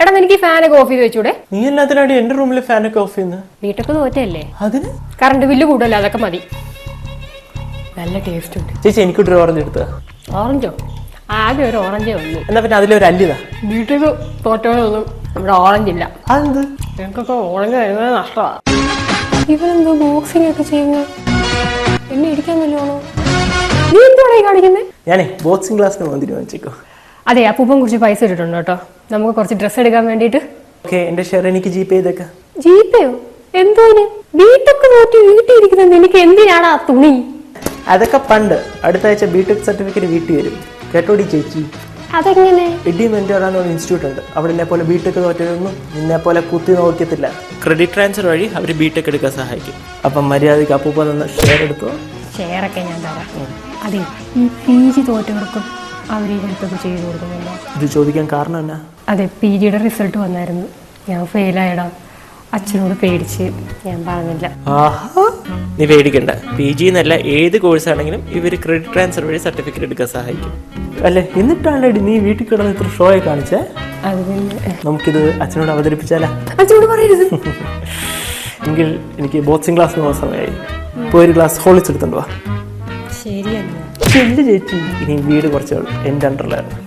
എടാ എനിക്ക് ഫാനൊക്കെ ഓഫ് ചെയ്ത് വെച്ചൂടെ? നീ എല്ലാത്തിനാടി എന്റെ റൂമിലെ ഫാനൊക്കെ ഓഫ് ചെയ്യുന്നത്? വീട്ടൊക്കെ തോറ്റല്ലേ, അതിന് കറണ്ട് ബില്ല് കൂടുതലോ, അതൊക്കെ മതി. നല്ല ടേസ്റ്റ് ഉണ്ട്. ചേച്ചി എനിക്കൊരു ഓറഞ്ച് എടുത്ത. ഓറഞ്ചോ? ആകെ ഒരു ഓറഞ്ചേ ഉള്ളൂ. എന്നാ പിന്നെ അതിലൊരു അല്ലിതാ. വീട്ടിൽ തോറ്റോളൊന്നും നമ്മുടെ ഓറഞ്ച് ഇല്ല. അതെന്ത്? ഞങ്ങൾക്കൊക്കെ ഓറഞ്ച് വരുന്നത് നഷ്ടമാണ്. ഇവനെന്തോ ബോക്സിംഗ് ഒക്കെ ചെയ്യുന്നത്, എന്നെ ഇടിക്കാൻ വല്ലതാണോ? നീ എന്തുവാണ് ഈ കാണിക്കുന്നത്? ഞാനേ ബോക്സിംഗ് ക്ലാസ്സിന് പോകാൻ തീരുമാനിച്ചേക്കോ. അതെ, അപ്പൂപ്പൻ കുറച്ച് പൈസ ഇട്ടിട്ടുണ്ട് കേട്ടോ, നമുക്ക് കുറച്ച് ഡ്രസ്സ് എടുക്കാൻ വേണ്ടിയിട്ട്. ഓക്കെ, എന്റെ ഷെയർ എനിക്ക് ജിപേ ചെയ്തേക്കാം. ജിപേയോ? എന്തോന്? വീട്ടൊക്കെ നോക്കി വീട്ടിൽ ഇരിക്കുന്നത് എനിക്ക് എന്തിനാണ് ആ തുണി? അതൊക്കെ പണ്ട്. അടുത്ത ആഴ്ച ബിടെക് സർട്ടിഫിക്കറ്റ് വീട്ടിൽ വരും കേട്ടോടി ചേച്ചി. അതെങ്ങനെ? ഇടി മെന്റോറാന്ന് ഒരു ഇൻസ്റ്റിറ്റ്യൂട്ട് ഉണ്ട്. അവിടെ എന്നെ പോലെ ബിടെക് തോറ്റൊന്നും നിന്നെ പോലെ കുത്തി നോക്കത്തില്ല. ക്രെഡിറ്റ് ട്രാൻസ്ഫർ വഴി അവർ ബിടെക് എടുക്കാൻ സഹായിക്കും. അപ്പം മര്യാദയ്ക്ക് അപ്പൂപ്പ തന്ന ഷെയർ എടുത്തോ. ഷെയറൊക്കെ ഞാൻ തരാം. അതെ, ഈ PG തോറ്റവർക്കും അവർ ഈ ഹെൽപ്പൊക്കെ ചെയ്ത് കൊടുക്കുന്നുണ്ടോ? ഇത് ചോദിക്കാൻ കാരണം എന്നാ? അതെ, PGയുടെ റിസൾട്ട് വന്നായിരുന്നു, ഞാൻ ഫെയിലായടാ. അച്ഛനോട് പേടിച്ച് ഞാൻ പറഞ്ഞില്ല. ആഹാ, നീ പേടിക്കണ്ട. PG എന്നല്ല, ഏത് കോഴ്സാണെങ്കിലും ഇവർ ക്രെഡിറ്റ് ട്രാൻസ്ഫർ വഴി സർട്ടിഫിക്കറ്റ് എടുക്കാൻ സഹായിക്കും. അല്ലേ, എന്നിട്ടാണല്ലേ നീ വീട്ടിൽ കിടന്ന് ഇത്ര ഷോ ആയി കാണിച്ചേ? അത് പിന്നെ നമുക്കിത് അച്ഛനോട് അവതരിപ്പിച്ചാലാ? അച്ഛനോട് പറയരുത്. എങ്കിൽ എനിക്ക് ബോക്സിംഗ് ക്ലാസ് പോകുന്ന സമയമായി. ഇപ്പോൾ ഒരു ഗ്ലാസ് ഹോളിക്സ് എടുത്തോണ്ട് വാ. ശരിയല്ല ചേച്ചി, ഇനി വീട് കുറച്ച് എൻ്റെ അണ്ടറിലായിരുന്നു.